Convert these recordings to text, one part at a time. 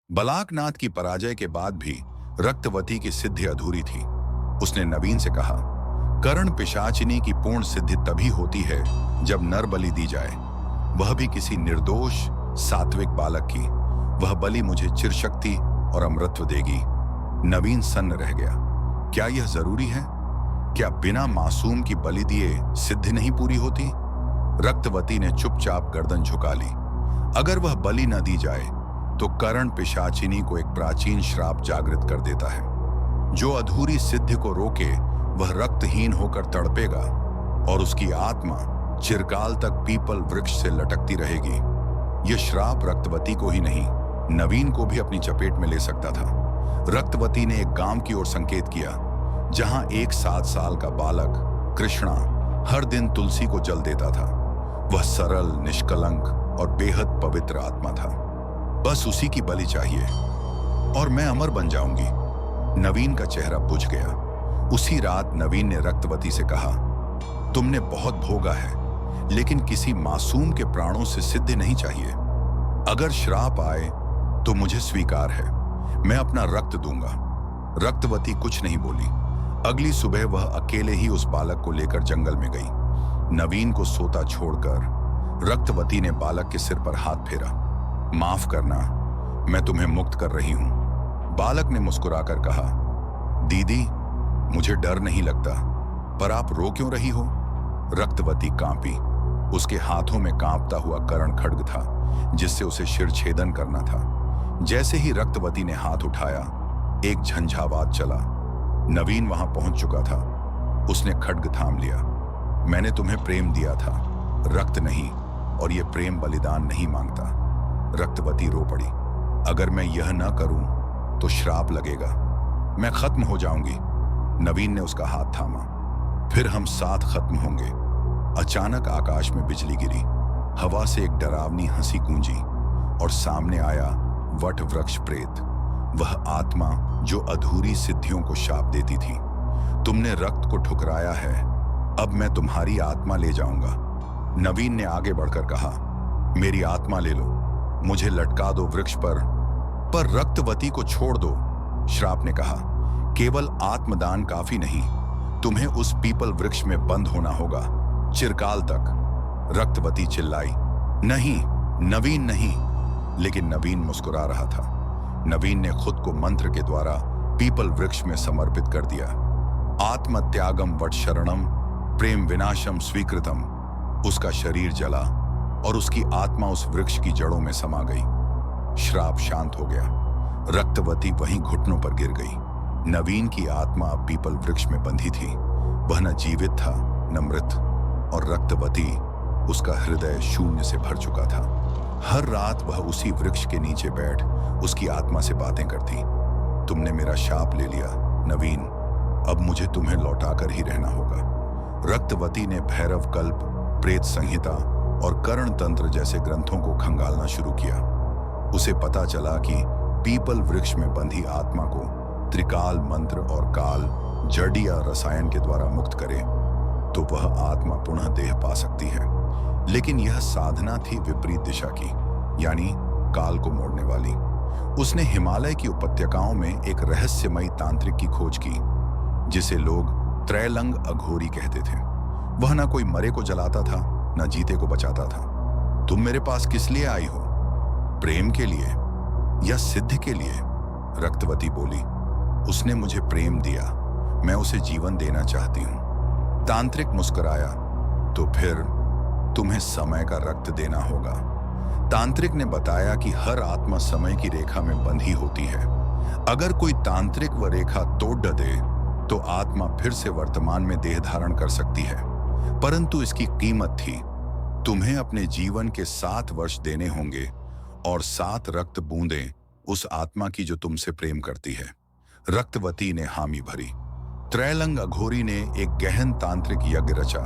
बलाकनाथ की पराजय के बाद भी रक्तवती की सिद्धि अधूरी थी। उसने नवीन से कहा, कर्ण पिशाचिनी की पूर्ण सिद्धि तभी होती है जब नर बलि दी जाए, वह भी किसी निर्दोष सात्विक बालक की। वह बलि मुझे चिरशक्ति और अमृतत्व देगी। नवीन सन्न रह गया। क्या यह जरूरी है? क्या बिना मासूम की बलि दिए सिद्धि नहीं पूरी होती? रक्तवती ने चुपचाप गर्दन झुका ली। अगर वह बलि न दी जाए तो कर्ण पिशाचिनी को एक प्राचीन श्राप जागृत कर देता है। जो अधूरी सिद्धि को रोके वह रक्तहीन होकर तड़पेगा और उसकी आत्मा चिरकाल तक पीपल वृक्ष से लटकती रहेगी। यह श्राप रक्तवती को ही नहीं, नवीन को भी अपनी चपेट में ले सकता था। रक्तवती ने एक गांव की ओर संकेत किया, जहां एक 7 साल का बालक कृष्णा हर दिन तुलसी को जल देता था। वह सरल, निष्कलंक और बेहद पवित्र आत्मा था। बस उसी की बलि चाहिए और मैं अमर बन जाऊंगी। नवीन का चेहरा बुझ गया। उसी रात नवीन ने रक्तवती से कहा, तुमने बहुत भोगा है, लेकिन किसी मासूम के प्राणों से सिद्धि नहीं चाहिए। अगर श्राप आए तो मुझे स्वीकार है, मैं अपना रक्त दूंगा। रक्तवती कुछ नहीं बोली। अगली सुबह वह अकेले ही उस बालक को लेकर जंगल में गई। नवीन को सोता छोड़कर रक्तवती ने बालक के सिर पर हाथ फेरा। माफ करना, मैं तुम्हें मुक्त कर रही हूं। बालक ने मुस्कुराकर कहा, दीदी, मुझे डर नहीं लगता, पर आप रो क्यों रही हो? रक्तवती कांपी। उसके हाथों में कांपता हुआ कर्ण खड्ग था, जिससे उसे शिर छेदन करना था। जैसे ही रक्तवती ने हाथ उठाया, एक झंझावात चला। नवीन वहां पहुंच चुका था। उसने खड्ग थाम लिया। मैंने तुम्हें प्रेम दिया था, रक्त नहीं, और यह प्रेम बलिदान नहीं मांगता। रक्तवती रो पड़ी। अगर मैं यह न करूं तो श्राप लगेगा, मैं खत्म हो जाऊंगी। नवीन ने उसका हाथ थामा। फिर हम साथ खत्म होंगे। अचानक आकाश में बिजली गिरी। हवा से एक डरावनी हंसी गूंजी और सामने आया वट वृक्ष प्रेत, वह आत्मा जो अधूरी सिद्धियों को शाप देती थी। तुमने रक्त को ठुकराया है, अब मैं तुम्हारी आत्मा ले जाऊंगा। नवीन ने आगे बढ़कर कहा, मेरी आत्मा ले लो, मुझे लटका दो वृक्ष पर रक्तवती को छोड़ दो। श्राप ने कहा, केवल आत्मदान काफी नहीं, तुम्हें उस पीपल वृक्ष में बंद होना होगा चिरकाल तक। रक्तवती चिल्लाई, नहीं नवीन नहीं। लेकिन नवीन मुस्कुरा रहा था। नवीन ने खुद को मंत्र के द्वारा पीपल वृक्ष में समर्पित कर दिया। आत्मत्यागम वट शरणम प्रेम विनाशम स्वीकृतम। उसका शरीर जला और उसकी आत्मा उस वृक्ष की जड़ों में समा गई। श्राप शांत हो गया। रक्तवती वहीं घुटनों पर गिर गई। नवीन की आत्मा पीपल वृक्ष में बंधी थी। वह न जीवित था न मृत, और रक्तवती, उसका हृदय शून्य से भर चुका था। हर रात वह उसी वृक्ष के नीचे बैठ उसकी आत्मा से बातें करती। तुमने मेरा शाप ले लिया नवीन, अब मुझे तुम्हें लौटाकर ही रहना होगा। रक्तवती ने भैरव कल्प, प्रेत संहिता और कर्ण तंत्र जैसे ग्रंथों को खंगालना शुरू किया। उसे पता चला कि पीपल वृक्ष में बंधी आत्मा को त्रिकाल मंत्र और काल जड़ या रसायन के द्वारा मुक्त करे तो वह आत्मा पुनः देह पा सकती है। लेकिन यह साधना थी विपरीत दिशा की, यानी काल को मोड़ने वाली। उसने हिमालय की उपत्यकाओं में एक रहस्यमयी तांत्रिक की खोज की, जिसे लोग त्रैलंग अघोरी कहते थे। वह न कोई मरे को जलाता था, न जीते को बचाता था। तुम मेरे पास किस लिए आई हो? प्रेम के लिए या सिद्ध के लिए? रक्तवती बोली। उसने मुझे प्रेम दिया, मैं उसे जीवन देना चाहती हूं। तांत्रिक मुस्कुराया, तो फिर तुम्हें समय का रक्त देना होगा। तांत्रिक ने बताया कि हर आत्मा समय की रेखा में बंधी होती है। अगर कोई तांत्रिक वह रेखा तोड़ दे तो आत्मा फिर से वर्तमान में देह धारण कर सकती है, परंतु इसकी कीमत थी। तुम्हें अपने जीवन के 7 वर्ष देने होंगे और 7 रक्त बूंदें उस आत्मा की जो तुमसे प्रेम करती है। रक्तवती ने हामी भरी। त्रैलंग अघोरी ने एक गहन तांत्रिक यज्ञ रचा,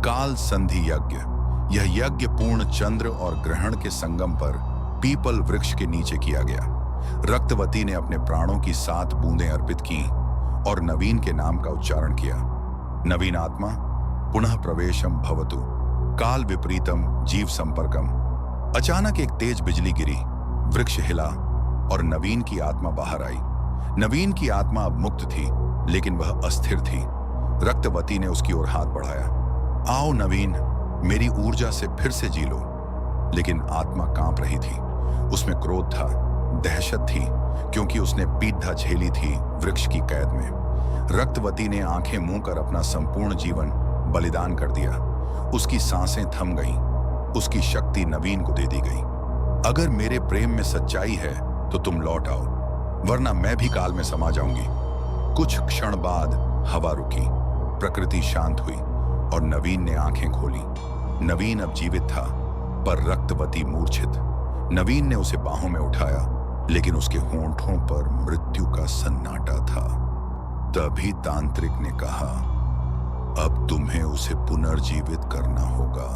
काल संधि यज्ञ। यह यज्ञ पूर्ण चंद्र और ग्रहण के संगम पर पीपल वृक्ष के नीचे किया गया। रक्तवती ने अपने प्राणों की 7 बूंदें अर्पित की और नवीन के नाम का उच्चारण किया। नवीन आत्मा पुनः प्रवेशम भवतु, काल विपरीतम जीव संपर्कम। अचानक एक तेज बिजली गिरी, वृक्ष हिला और नवीन की आत्मा बाहर आई। नवीन की आत्मा अब मुक्त थी, लेकिन वह अस्थिर थी। रक्तवती ने उसकी ओर हाथ बढ़ाया। आओ नवीन, मेरी ऊर्जा से फिर से जी लो। लेकिन आत्मा कांप रही थी। उसमें क्रोध था, दहशत थी, क्योंकि उसने पीड़ा झेली थी वृक्ष की कैद में। रक्तवती ने आंखें मूंद कर अपना संपूर्ण जीवन बलिदान कर दिया। उसकी सांसें थम गईं, उसकी शक्ति नवीन को दे दी गई। अगर मेरे प्रेम में सच्चाई है तो तुम लौट आओ, वरना मैं भी काल में समा जाऊंगी। कुछ क्षण बाद हवा रुकी, प्रकृति शांत हुई और नवीन ने आंखें खोली। नवीन अब जीवित था, पर रक्तवती मूर्छित। नवीन ने उसे बाहों में उठाया, लेकिन उसके होंठों पर मृत्यु का सन्नाटा था। तभी तांत्रिक ने कहा, अब तुम्हें उसे पुनर्जीवित करना होगा।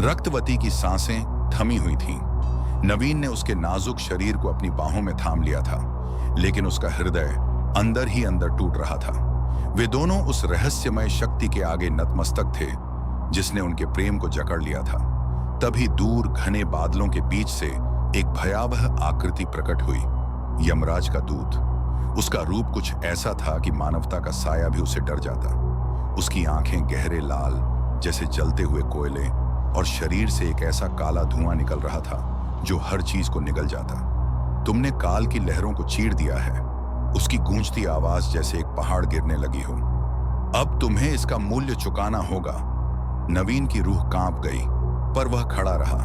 रक्तवती की सांसें थमी हुई थीं। नवीन ने उसके नाजुक शरीर को अपनी बाहों में थाम लिया था, लेकिन उसका हृदय अंदर ही अंदर टूट रहा था। वे दोनों उस रहस्यमय शक्ति के आगे नतमस्तक थे, जिसने उनके प्रेम को जकड़ लिया था। तभी दूर घने बादलों के बीच से एक भयावह आकृति प्रकट हुई। यमराज का दूत। उसका रूप कुछ ऐसा था कि मानवता का साया भी उसे डर जाता। उसकी आंखें गहरे लाल जैसे जलते हुए कोयले, और शरीर से एक ऐसा काला धुआं निकल रहा था जो हर चीज को निगल जाता। तुमने काल की लहरों को चीर दिया है। उसकी गूंजती आवाज जैसे एक पहाड़ गिरने लगी हो। अब तुम्हें इसका मूल्य चुकाना होगा। नवीन की रूह कांप गई, पर वह खड़ा रहा।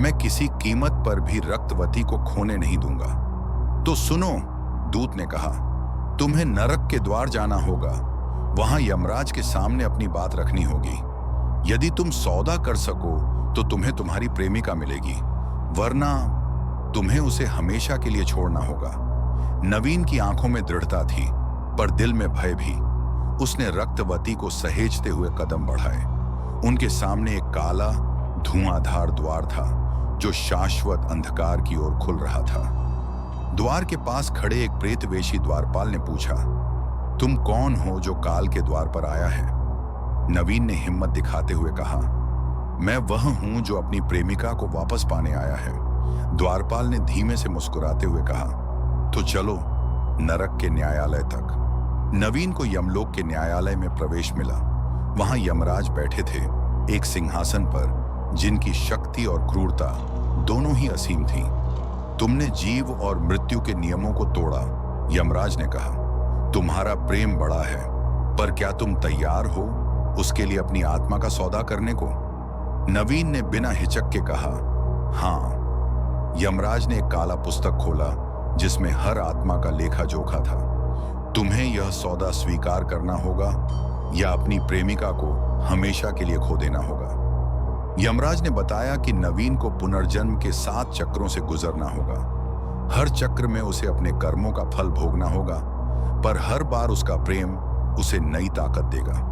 मैं किसी कीमत पर भी रक्तवती को खोने नहीं दूंगा। तो सुनो, दूत ने कहा, तुम्हें नरक के द्वार जाना होगा। वहां यमराज के सामने अपनी बात रखनी होगी। यदि तुम सौदा कर सको तो तुम्हें तुम्हारी प्रेमिका मिलेगी, वरना तुम्हें उसे हमेशा के लिए छोड़ना होगा। नवीन की आंखों में दृढ़ता थी, पर दिल में भय भी। उसने रक्तवती को सहेजते हुए कदम बढ़ाए। उनके सामने एक काला धुआंधार द्वार था, जो शाश्वत अंधकार की ओर खुल रहा था। द्वार के पास खड़े एक प्रेतवेशी द्वारपाल ने पूछा, तुम कौन हो जो काल के द्वार पर आया है? नवीन ने हिम्मत दिखाते हुए कहा, मैं वह हूं जो अपनी प्रेमिका को वापस पाने आया है। द्वारपाल ने धीमे से मुस्कुराते हुए कहा, तो चलो नरक के न्यायालय तक। नवीन को यमलोक के न्यायालय में प्रवेश मिला। वहां यमराज बैठे थे, एक सिंहासन पर, जिनकी शक्ति और क्रूरता दोनों ही असीम थीं। तुमने जीव और मृत्यु के नियमों को तोड़ा, यमराज ने कहा। तुम्हारा प्रेम बड़ा है, पर क्या तुम तैयार हो उसके लिए अपनी आत्मा का सौदा करने को? नवीन ने बिना हिचक के कहा, हाँ। यमराज ने एक काला पुस्तक खोला, जिसमें हर आत्मा का लेखा जोखा था। तुम्हें यह सौदा स्वीकार करना होगा या अपनी प्रेमिका को हमेशा के लिए खो देना होगा। यमराज ने बताया कि नवीन को पुनर्जन्म के 7 चक्रों से गुजरना होगा। हर चक्र में उसे अपने कर्मों का फल भोगना होगा, पर हर बार उसका प्रेम उसे नई ताकत देगा।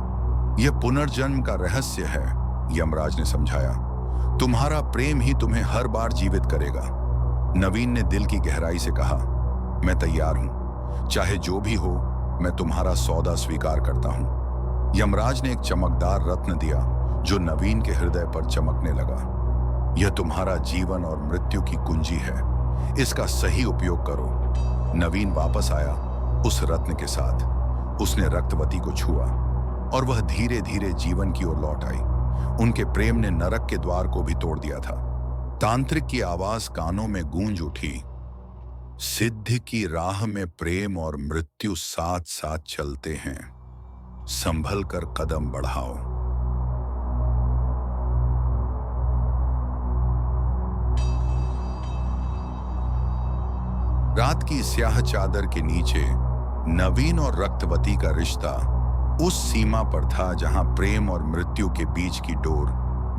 यह पुनर्जन्म का रहस्य है, यमराज ने समझाया। तुम्हारा प्रेम ही तुम्हें हर बार जीवित करेगा। नवीन ने दिल की गहराई से कहा, मैं तैयार हूं, चाहे जो भी हो, मैं तुम्हारा सौदा स्वीकार करता हूं। यमराज ने एक चमकदार रत्न दिया, जो नवीन के हृदय पर चमकने लगा। यह तुम्हारा जीवन और मृत्यु की कुंजी है, इसका सही उपयोग करो। नवीन वापस आया उस रत्न के साथ। उसने रक्तवती को छुआ और वह धीरे धीरे जीवन की ओर लौट आई। उनके प्रेम ने नरक के द्वार को भी तोड़ दिया था। तांत्रिक की आवाज कानों में गूंज उठी, सिद्धि की राह में प्रेम और मृत्यु साथ साथ चलते हैं, संभल कर कदम बढ़ाओ। रात की स्याह चादर के नीचे नवीन और रक्तवती का रिश्ता उस सीमा पर था जहां प्रेम और मृत्यु के बीच की डोर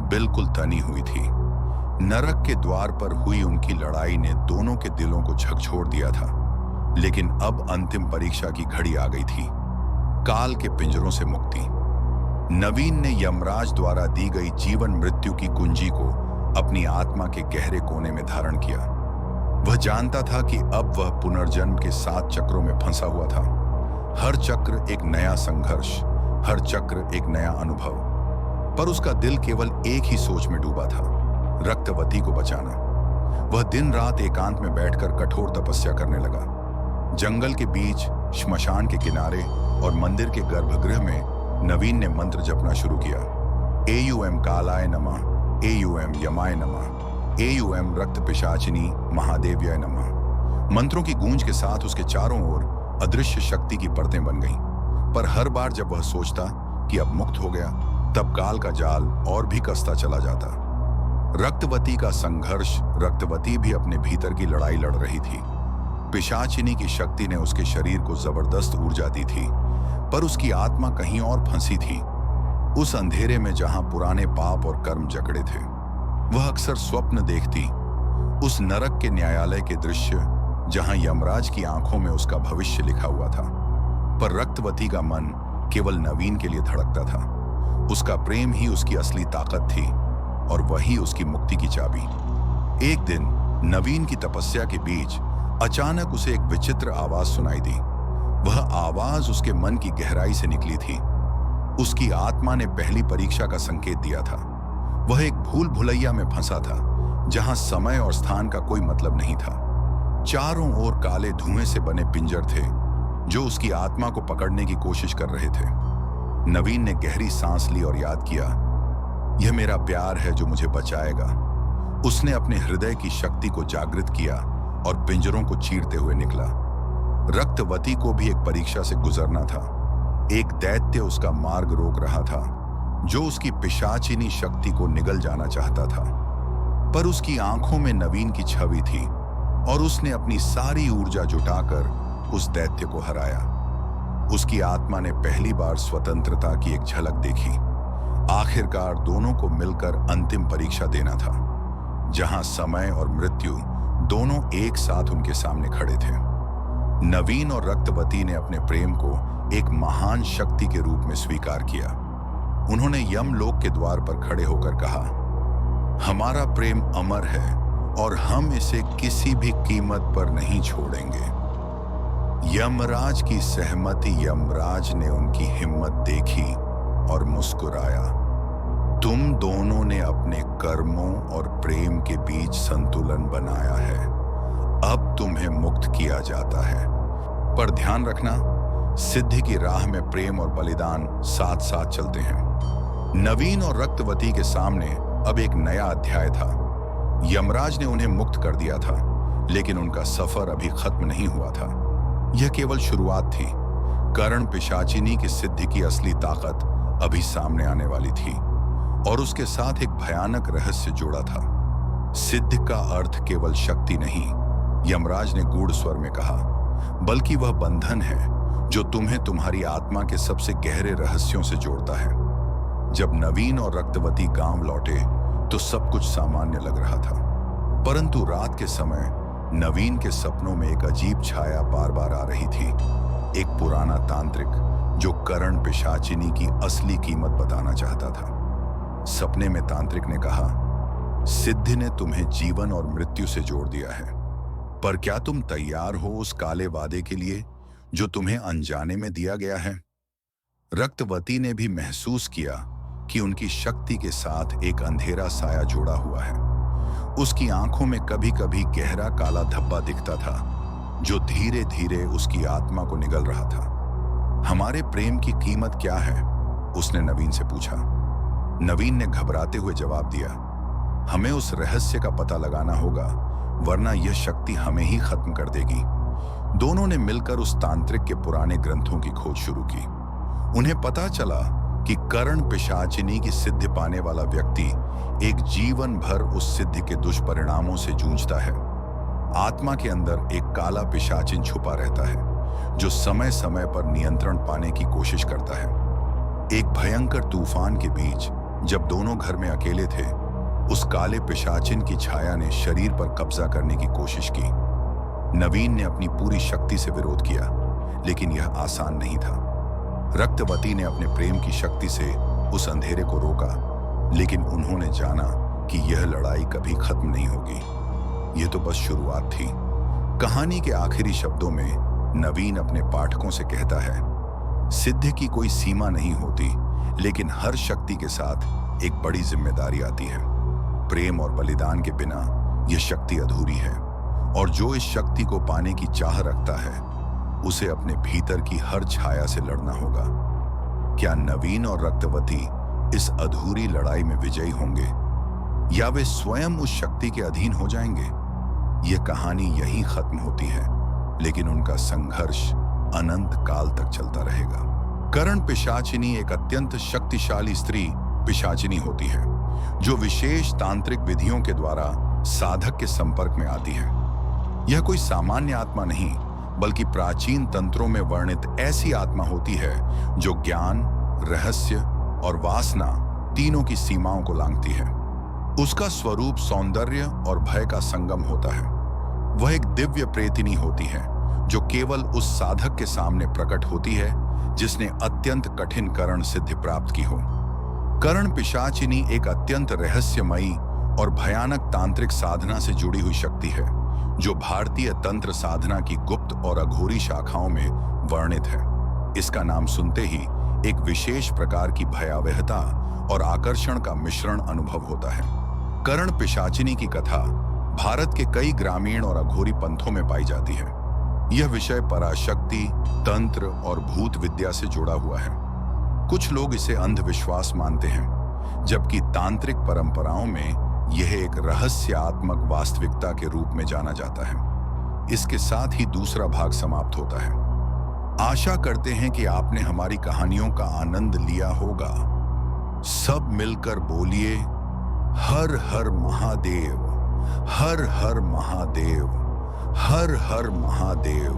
बिल्कुल तनी हुई थी। नरक के द्वार पर हुई उनकी लड़ाई ने दोनों के दिलों को झकझोर दिया था, लेकिन अब अंतिम परीक्षा की घड़ी आ गई थी, काल के पिंजरों से मुक्ति। नवीन ने यमराज द्वारा दी गई जीवन मृत्यु की कुंजी को अपनी आत्मा के गहरे कोने में धारण किया। वह जानता था कि अब वह पुनर्जन्म के 7 चक्रों में फंसा हुआ था। हर चक्र एक नया संघर्ष, हर चक्र एक नया अनुभव। पर उसका दिल केवल एक ही सोच में डूबा था, रक्तवती को बचाना। वह दिन रात एकांत में बैठकर कठोर तपस्या करने लगा। जंगल के बीच, श्मशान के किनारे और मंदिर के गर्भगृह में नवीन ने मंत्र जपना शुरू किया। एयुएम कालाय नमः, एयुएम यमाय नमः, एयुएम रक्त पिशाचिनी महादेव्याय नमः। मंत्रों की गूंज के साथ उसके चारों ओर अदृश्य शक्ति की परतें बन गईं। पर हर बार जब वह सोचता कि अब मुक्त हो गया, तब काल का जाल और भी कसता चला जाता। रक्तवती का संघर्ष। रक्तवती भी अपने भीतर की लड़ाई लड़ रही थी। पिशाचिनी की शक्ति ने उसके शरीर को जबरदस्त ऊर्जा दी थी, पर उसकी आत्मा कहीं और फंसी थी, उस अंधेरे में जहां पुराने पाप और कर्म जकड़े थे। वह अक्सर स्वप्न देखती, उस नरक के न्यायालय के दृश्य जहां यमराज की आंखों में उसका भविष्य लिखा हुआ था। पर रक्तवती का मन केवल नवीन के लिए धड़कता था। उसका प्रेम ही उसकी असली ताकत थी और वही उसकी मुक्ति की चाबी। एक दिन नवीन की तपस्या के बीच अचानक उसे एक विचित्र आवाज सुनाई दी। वह आवाज उसके मन की गहराई से निकली थी। उसकी आत्मा ने पहली परीक्षा का संकेत दिया था। वह एक भूल भुलैया में फंसा था, जहां समय और स्थान का कोई मतलब नहीं था। चारों ओर काले धुएं से बने पिंजर थे, जो उसकी आत्मा को पकड़ने की कोशिश कर रहे थे। नवीन ने गहरी सांस ली और याद किया, यह मेरा प्यार है जो मुझे बचाएगा। उसने अपने हृदय की शक्ति को जागृत किया और पिंजरों को चीरते हुए निकला। रक्तवती को भी एक परीक्षा से गुजरना था। एक दैत्य उसका मार्ग रोक रहा था, जो उसकी पिशाचिनी शक्ति को निगल जाना चाहता था। पर उसकी आंखों में नवीन की छवि थी और उसने अपनी सारी ऊर्जा जुटाकर उस दैत्य को हराया। उसकी आत्मा ने पहली बार स्वतंत्रता की एक झलक देखी। आखिरकार दोनों को मिलकर अंतिम परीक्षा देना था, जहां समय और मृत्यु दोनों एक साथ उनके सामने खड़े थे। नवीन और रक्तवती ने अपने प्रेम को एक महान शक्ति के रूप में स्वीकार किया। उन्होंने यमलोक के द्वार पर खड़े होकर कहा, हमारा प्रेम अमर है और हम इसे किसी भी कीमत पर नहीं छोड़ेंगे। यमराज की सहमति। यमराज ने उनकी हिम्मत देखी और मुस्कुराया। तुम दोनों ने अपने कर्मों और प्रेम के बीच संतुलन बनाया है। अब तुम्हें मुक्त किया जाता है। पर ध्यान रखना, सिद्धि की राह में प्रेम और बलिदान साथ साथ चलते हैं। नवीन और रक्तवती के सामने अब एक नया अध्याय था। यमराज ने उन्हें मुक्त कर दिया था, लेकिन उनका सफर अभी खत्म नहीं हुआ था। यह केवल शुरुआत थी। कर्ण पिशाचिनी की सिद्धि की असली ताकत अभी सामने आने वाली थी और उसके साथ एक भयानक रहस्य जुड़ा था। सिद्ध का अर्थ केवल शक्ति नहीं, यमराज ने गूढ़ स्वर में कहा, बल्कि वह बंधन है जो तुम्हें तुम्हारी आत्मा के सबसे गहरे रहस्यों से जोड़ता है। जब नवीन और रक्तवती गांव लौटे तो सब कुछ सामान्य लग रहा था, परंतु रात के समय नवीन के सपनों में एक अजीब छाया बार बार आ रही थी। एक पुराना तांत्रिक जो कर्ण पिशाचिनी की असली कीमत बताना चाहता था। सपने में तांत्रिक ने कहा, सिद्धि ने तुम्हें जीवन और मृत्यु से जोड़ दिया है, पर क्या तुम तैयार हो उस काले वादे के लिए जो तुम्हें अनजाने में दिया गया है? रक्तवती ने भी महसूस किया कि उनकी शक्ति के साथ एक अंधेरा साया जुड़ा हुआ है। उसकी आंखों में कभी कभी गहरा काला धब्बा दिखता था, जो धीरे धीरे उसकी आत्मा को निगल रहा था। हमारे प्रेम की कीमत क्या है? उसने नवीन से पूछा। नवीन ने घबराते हुए जवाब दिया, हमें उस रहस्य का पता लगाना होगा, वरना यह शक्ति हमें ही खत्म कर देगी। दोनों ने मिलकर उस तांत्रिक के पुराने ग्रंथों की खोज शुरू की। उन्हें पता चला कि कर्ण पिशाचिनी की सिद्धि पाने वाला व्यक्ति एक जीवन भर उस सिद्धि के दुष्परिणामों से जूझता है। आत्मा के अंदर एक काला पिशाचिन छुपा रहता है, जो समय समय पर नियंत्रण पाने की कोशिश करता है। एक भयंकर तूफान के बीच जब दोनों घर में अकेले थे, उस काले पिशाचिन की छाया ने शरीर पर कब्जा करने की कोशिश की। नवीन ने अपनी पूरी शक्ति से विरोध किया, लेकिन यह आसान नहीं था। रक्तवती ने अपने प्रेम की शक्ति से उस अंधेरे को रोका, लेकिन उन्होंने जाना कि यह लड़ाई कभी खत्म नहीं होगी। यह तो बस शुरुआत थी। कहानी के आखिरी शब्दों में नवीन अपने पाठकों से कहता है, सिद्धि की कोई सीमा नहीं होती, लेकिन हर शक्ति के साथ एक बड़ी जिम्मेदारी आती है। प्रेम और बलिदान के बिना यह शक्ति अधूरी है और जो इस शक्ति को पाने की चाह रखता है उसे अपने भीतर की हर छाया से लड़ना होगा। क्या नवीन और रक्तवती इस अधूरी लड़ाई में विजयी होंगे या वे स्वयं उस शक्ति के अधीन हो जाएंगे? यह कहानी यहीं खत्म होती है, लेकिन उनका संघर्ष अनंत काल तक चलता रहेगा। करण पिशाचिनी एक अत्यंत शक्तिशाली स्त्री पिशाचिनी होती है जो विशेष तांत्रिक विधियों के द्वारा साधक के संपर्क में आती है। यह कोई सामान्य आत्मा नहीं बल्कि प्राचीन तंत्रों में वर्णित ऐसी आत्मा होती है जो ज्ञान, रहस्य और वासना तीनों की सीमाओं को लांघती है। उसका स्वरूप सौंदर्य और भय का संगम होता है। वह एक दिव्य प्रेतिनी होती है जो केवल उस साधक के सामने प्रकट होती है जिसने अत्यंत कठिन करण सिद्धि प्राप्त की हो। करण पिशाचिनी एक अत्यंत रहस्यमयी और भयानक तांत्रिक साधना से जुड़ी हुई शक्ति है जो भारतीय तंत्र साधना की गुप्त और अघोरी शाखाओं में वर्णित है। इसका नाम सुनते ही एक विशेष प्रकार की भयावहता और आकर्षण का मिश्रण अनुभव होता है। करण पिशाचिनी की कथा भारत के कई ग्रामीण और अघोरी पंथों में पाई जाती है। यह विषय पराशक्ति, तंत्र और भूत विद्या से जुड़ा हुआ है। कुछ लोग इसे अंधविश्वास मानते हैं, जबकि तांत्रिक परंपराओं में यह एक रहस्यात्मक वास्तविकता के रूप में जाना जाता है। इसके साथ ही दूसरा भाग समाप्त होता है। आशा करते हैं कि आपने हमारी कहानियों का आनंद लिया होगा। सब मिलकर बोलिए, हर हर महादेव, हर हर महादेव, हर हर महादेव।